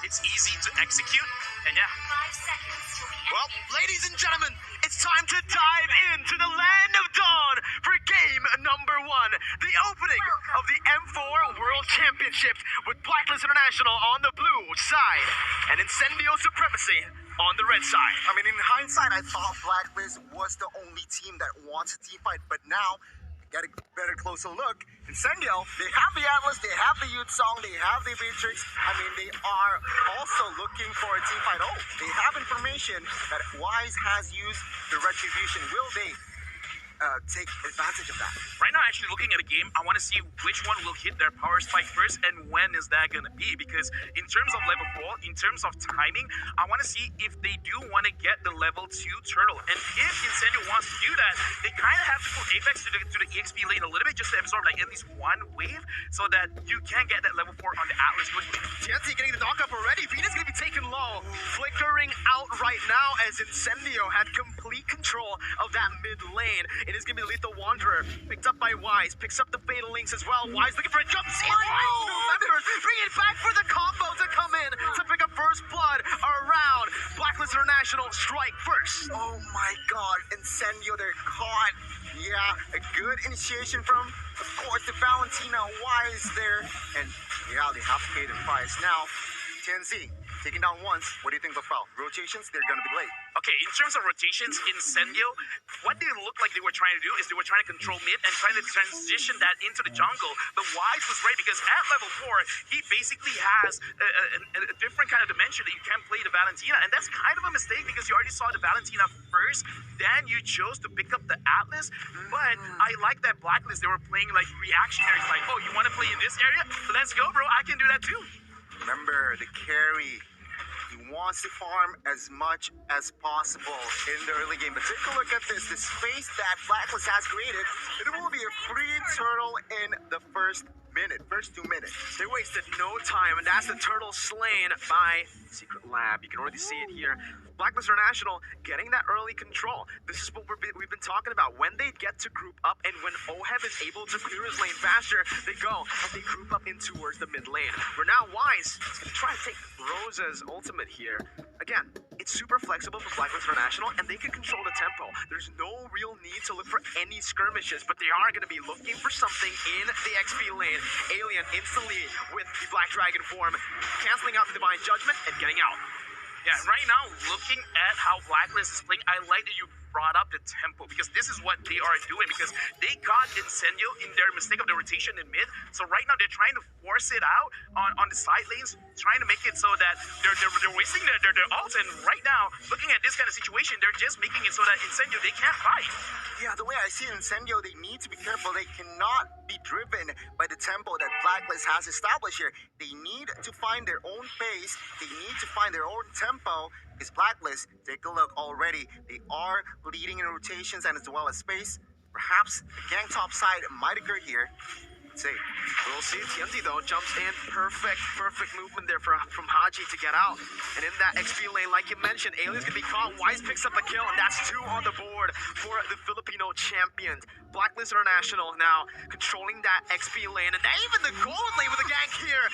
It's easy to execute, and yeah. 5 seconds till the Well, enemy. ladies and gentlemen, it's time to dive into the land of dawn for game number 1, the opening of the M4 World Championships with Blacklist International on the blue side and Incedio Supremacy on the red side. I mean, in hindsight, I thought Blacklist was the only team that wants a team fight, but now, get a better closer look. Incedio, they have the Atlas, they have the Youth Song, they have the Matrix. I mean, they are also looking for a team fight. Oh, they have information that Wise has used the Retribution. Will they take advantage of that? Right now, actually looking at a game, I want to see which one will hit their power spike first and when is that going to be. Because in terms of level 4, in terms of timing, I want to see if they do want to get the level 2 turtle. And if Incendio wants to do that, they kind of have to put Apex to the EXP lane a little bit just to absorb like at least one wave so that you can get that level 4 on the Atlas quickly. TNT getting the knock up already. Venus going to be taken low, flickering out right now as Incendio had complete control of that mid lane. It is going to be the Lethal Wanderer, picked up by Wise, picks up the Fatal Links as well. Wise looking for a jump. Bring it back for the combo to come in to pick up first blood around Blacklist International. Strike first. Oh my god, Incendio, they're caught. Yeah, a good initiation from, of course, the Valentina Wise there. And yeah, they have to pay the price. Now, TNZ, taking down once, what do you think they'll follow? Rotations, they're gonna be late. Okay, in terms of rotations, Incendio, what they look like they were trying to do is they were trying to control mid and trying to transition that into the jungle. But Wise was right because at level 4, he basically has a different kind of dimension that you can't play the Valentina. And that's kind of a mistake because you already saw the Valentina first, then you chose to pick up the Atlas. But I like that Blacklist, they were playing like reactionaries, like, oh, you want to play in this area? Let's go, bro, I can do that too. Remember, the carry, he wants to farm as much as possible in the early game. But take a look at this space that Blacklist has created. It will be a free turtle in the first 2 minutes. They wasted no time, and that's the turtle slain by Secret Lab. You can already see it here. Blacklist International getting that early control. This is what we've been talking about. When they get to group up and when Oheb is able to clear his lane faster, they go and they group up in towards the mid lane. We're now Wise is going to try to take Rosa's ultimate here. Again, it's super flexible for Blacklist International, and they can control the tempo. There's no real need to look for any skirmishes, but they are going to be looking for something in the XP lane. Alien instantly with the Black Dragon form, canceling out the Divine Judgment and getting out. Yeah, right now, looking at how Blacklist is playing, I like that you brought up the tempo because this is what they are doing because they got Incendio in their mistake of the rotation in mid. So right now they're trying to force it out on the side lanes, trying to make it so that they're wasting their ults. And right now, looking at this kind of situation, they're just making it so that Incendio, they can't fight. Yeah, the way I see Incendio, they need to be careful. They cannot be driven by the tempo that Blacklist has established here. They need to find their own pace. They need to find their own tempo. Is Blacklist, take a look already. They are leading in rotations and as well as space. Perhaps the gang top side might occur here. See. We'll see. TMZ though jumps in. Perfect movement there from Haji to get out. And in that XP lane, like you mentioned, Alien's gonna be caught. Wise picks up the kill, and that's 2 on the board for the Filipino champions. Blacklist International now controlling that XP lane, and even the gold lane with the gank here.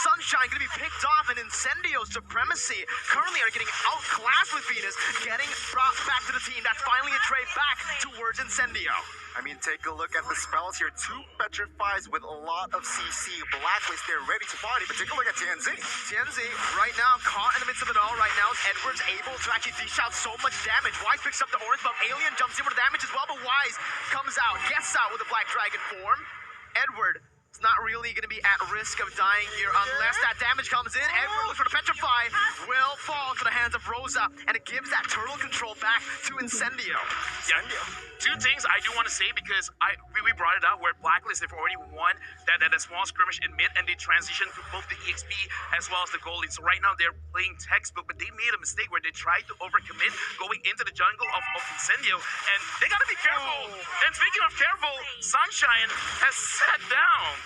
Sunshine gonna be picked off, and Incedio Supremacy currently are getting outclassed with Venus, getting brought back to the team. That's finally a trade back towards Incendio. I mean, take a look at the spells here. 2 petrifies with a lot of CC. Blacklist, they're ready to party, but take a look at TNZ. TNZ, right now, caught in the midst of it all right now. Edward's able to actually dish out so much damage. Wise picks up the orange buff. Alien jumps in with the damage as well, but Wise comes out, gets out with the Black Dragon form. Edward is not really going to be at risk of dying here unless that damage comes in. Edward looks for the Petrify, will fall to the hands of Rosa, and it gives that turtle control back to Incendio. Yeah. 2 things I do want to say because we brought it out where Blacklist, they've already won that small skirmish in mid and they transitioned to both the EXP as well as the goalie. So right now they're playing textbook, but they made a mistake where they tried to overcommit going into the jungle of Incendio, and they got to be careful. And speaking of careful, Sunshine has sat down.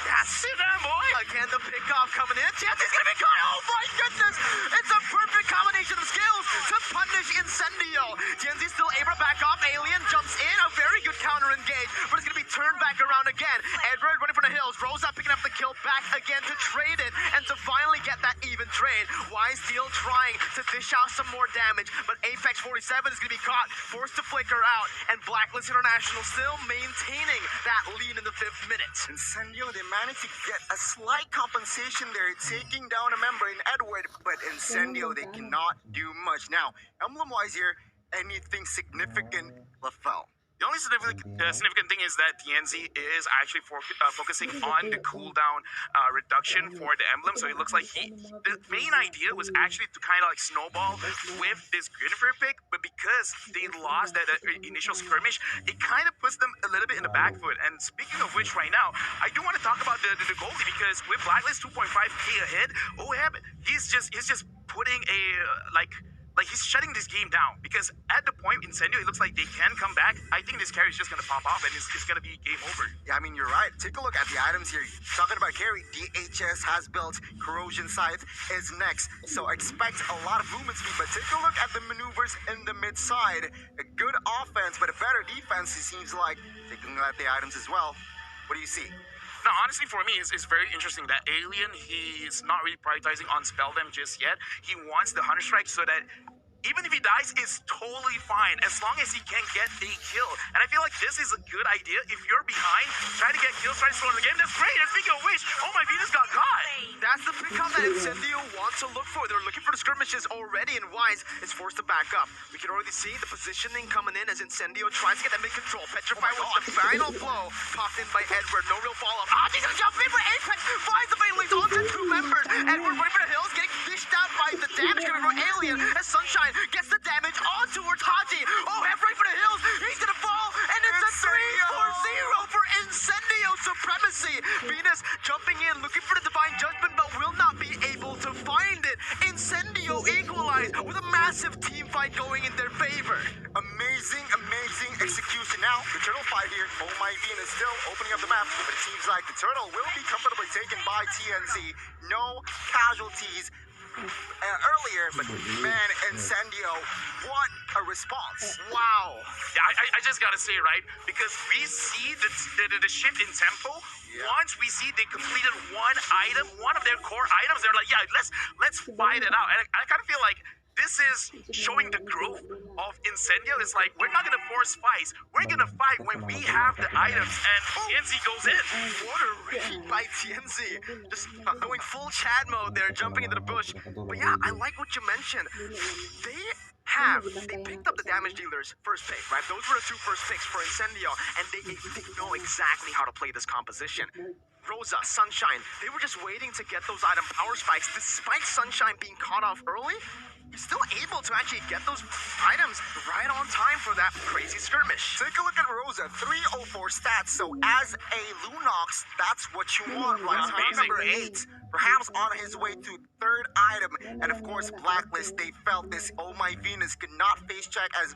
Yeah, sit down, boy. Again, the pickoff coming in. Chance's gonna be caught. Oh my goodness! It's a perfect combination of skills to punish Incendio. Genzi's still able to back off. Alien jumps in. A very good counter engage, but it's gonna be turned back around again. Edward running for the hills. Rosa picking up the kill back again to trade it and to finally get that even trade. Wise Deal trying to dish out some more damage, but Apex 47 is going to be caught, forced to flicker out, and Blacklist International still maintaining that lead in the 5th minute. Incendio, they managed to get a slight compensation there, taking down a member in Edward, but Incendio, they cannot do much. Now, emblem-wise here, anything significant, LaFell? The only significant thing is that TNZ is actually focusing on the cooldown reduction for the emblem. So it looks like the main idea was actually to kind of like snowball with this Grunifer pick, but because they lost that initial skirmish, it kind of puts them a little bit in the back foot. And speaking of which, right now, I do want to talk about the goalie, because with Blacklist 2.5k ahead, Oheb, he's just putting a like he's shutting this game down, because at the point Incendio, it looks like they can come back. I think this carry is just going to pop off and it's going to be game over. Yeah, I mean, you're right. Take a look at the items here. Talking about carry, DHS has built Corrosion Scythe is next, so expect a lot of movement speed, but take a look at the maneuvers in the mid side. A good offense, but a better defense, it seems like. Taking a look at the items as well. What do you see? Now, honestly, for me, it's very interesting that Alien, he's not really prioritizing on Spelldam just yet. He wants the Hunter Strike so that even if he dies, it's totally fine as long as he can get a kill. And I feel like this is a good idea. If you're behind, try to get kills, try to slow the game. That's great. And speaking of which, oh my Venus got caught. That's the pickup that Incendio wants to look for. They're looking for the skirmishes already, and Wise is forced to back up. We can already see the positioning coming in as Incendio tries to get that mid-control. Petrify with the final blow. Popped in by Edward. No real follow-up. Ah, he's gonna jump in for Apex. Finds the Bailey's onto 2 members. Edward right for the hills, getting dished out by the damage coming from Alien. As Sunshine gets the damage on towards Haji. Oh, half right for the hills. He's gonna fall, and it's a 3-4-0 for Incedio Supremacy. Venus jumping in, looking for the Divine Judgment, but will not be able to find it. Incendio equalized with a massive team fight going in their favor. Amazing execution. Now, the turtle fight here. Oh my Venus still opening up the map, but it seems like the turtle will be comfortably taken by TNZ. No casualties earlier, but man, Incendio, what a response. Wow. Yeah, I just gotta say, right, because we see the shift in tempo. Yeah. Once we see they completed one item, one of their core items, they're like, yeah, let's fight it out. And I kind of feel like this is showing the growth of Incendio. It's like, we're not gonna force fights. We're gonna fight when we have the items, and TNZ goes in. What a read by TNZ. Just going full Chad mode there, jumping into the bush. But yeah, I like what you mentioned. They picked up the damage dealer's first pick, right? Those were the 2 first picks for Incendio, and they know exactly how to play this composition. Rosa, Sunshine, they were just waiting to get those item power spikes. Despite Sunshine being caught off early, you're still able to actually get those items right on time for that crazy skirmish. Take a look at Rosa, 304 stats, so as a Lunox, that's what you want, right? Amazing. Number 8, perhaps on his way to 3rd item, and of course, Blacklist, they felt this Oh My Venus could not face check as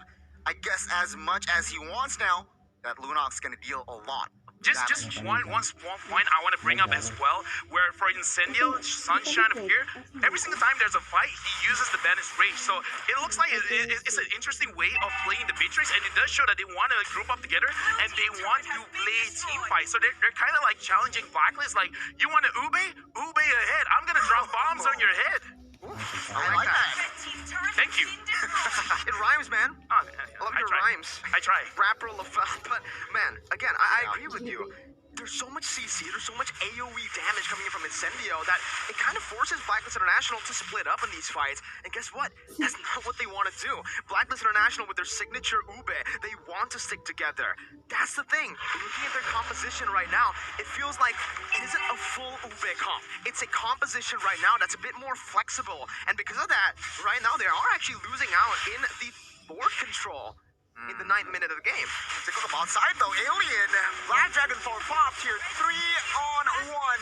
much as he wants now. That Lunox gonna deal a lot. Just one small point I want to bring up as well, where for Incendio, Sunshine up here, every single time there's a fight, he uses the Banished Rage. So it looks like it's an interesting way of playing the Matrix, and it does show that they want to group up together and they want to play team fight. So they're kind of like challenging Blacklist, like, you want to ube ahead, I'm going to drop bombs on your head. I like that. Thank you. It rhymes, man. Oh, I love your try. rhymes. I try. Rapper LaFell, but man, again, I agree with you. There's so much CC, there's so much AoE damage coming in from Incendio that it kind of forces Blacklist International to split up in these fights. And guess what? That's not what they want to do. Blacklist International, with their signature ube, they want to stick together. That's the thing. Looking at their composition right now, it feels like it isn't a full ube comp. It's a composition right now that's a bit more flexible. And because of that, right now they are actually losing out in the board control in the 9th minute of the game. Take a look outside though. Alien, Black Dragon 4 popped here. 3-on-1.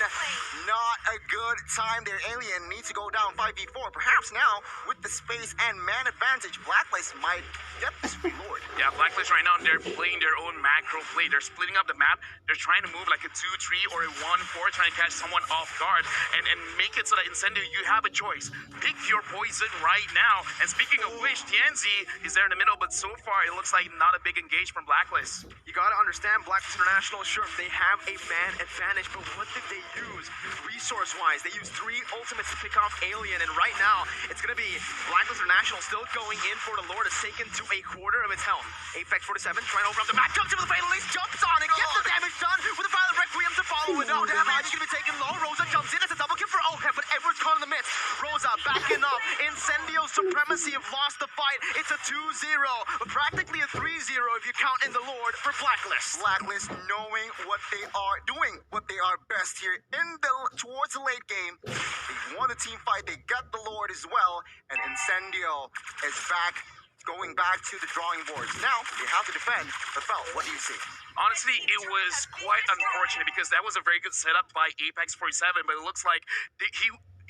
Not a good time there. Alien needs to go down 5v4. Perhaps now, with the space and man advantage, Blacklist might get this reload. Yeah, Blacklist right now, they're playing their own macro play. They're splitting up the map. They're trying to move like a 2-3 or a 1-4, trying to catch someone off guard and make it so that Incendio, you have a choice. Pick your poison right now. And speaking of which, TNZ is there in the middle, but so far it looks looks like not a big engage from Blacklist. You gotta understand, Blacklist International, sure, they have a man advantage, but what did they use? Resource-wise, they used 3 ultimates to pick off Alien, and right now, it's gonna be Blacklist International still going in for the Lord, is taken to a quarter of its health. Apex 47 trying to open up the map, jumps in with the Fatal Ace, jumps on it, gets the damage done with the Violent Requiem to follow it up. Damage gonna be taken low, Rosa jumps in, it's a double kill for Oheb, but Edward's caught in the midst. Rosa backing up, Incedio Supremacy have lost the fight, it's a 2-0, but practically a 3-0 if you count in the Lord for Blacklist. Blacklist knowing what they are doing, what they are best here towards the late game. They won the team fight, they got the Lord as well, and Incendio is going back to the drawing boards. Now they have to defend. But Fel, what do you see? Honestly, it was quite unfortunate because that was a very good setup by Apex 47, but it looks like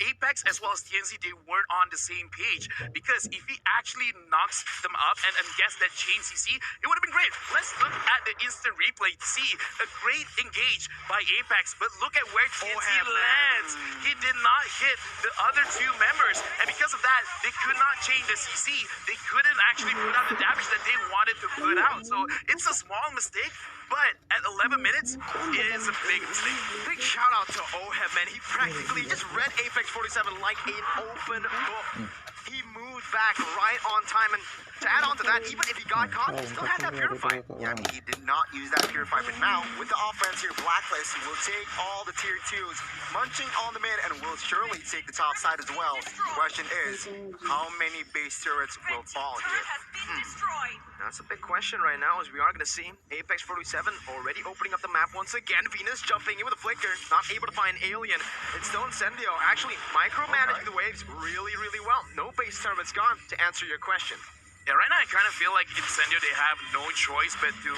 Apex as well as TNC, they weren't on the same page, because if he actually knocks them up and gets that chain CC, it would have been great. Let's look at the instant replay to see a great engage by Apex, but look at where TNC lands. He did not hit the other 2 members, and because of that, they could not chain the CC. They couldn't actually put out the damage that they wanted to put out. So it's a small mistake, but at 11 minutes, it is a big mistake. Big shout out to Oheb, man. He practically just read Apex 47 like an open book. He moved back right on time, and to add on to that, even if he got caught, he still had that Purify. Yeah, I mean, he did not use that Purify, but now with the offense here, Blacklist will take all the tier 2s, munching on the mid, and will surely take the top side as well. The question is, how many base turrets will fall here? That's a big question right now, as we are going to see Apex 47 already opening up the map once again. Venus jumping in with a flicker, not able to find Alien. It's still Incendio, actually micromanaging the waves really, really well. No base turrets gone, to answer your question. Yeah, right now I kind of feel like Incendio, they have no choice but to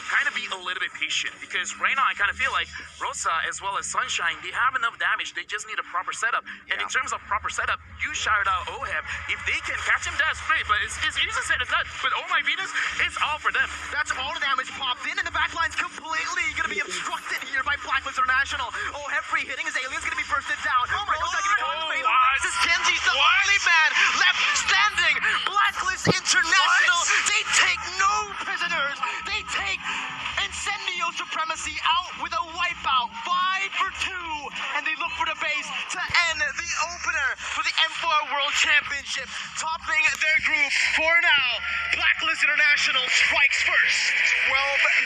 kind of be a little bit patient, because right now I kind of feel like Rosa as well as Sunshine, they have enough damage, they just need a proper setup. And in terms of proper setup, you shouted out Oheb. If they can catch him, that's great, but it's easy to say it's not. But oh my Venus, it's all for them. That's all the damage popped in, and the backline's completely going to be obstructed here by Blacklist International. Oheb free hitting, his Alien's going to be bursted down. Oh my God, this is Kenji's the only man left standing. Blacklist International, they take no prisoners. They take Incendio Supremacy out with a wipeout, 5 for 2, and they look for the base to end the opener for the M4 World Championship, topping their group for now. Blacklist International strikes first. 12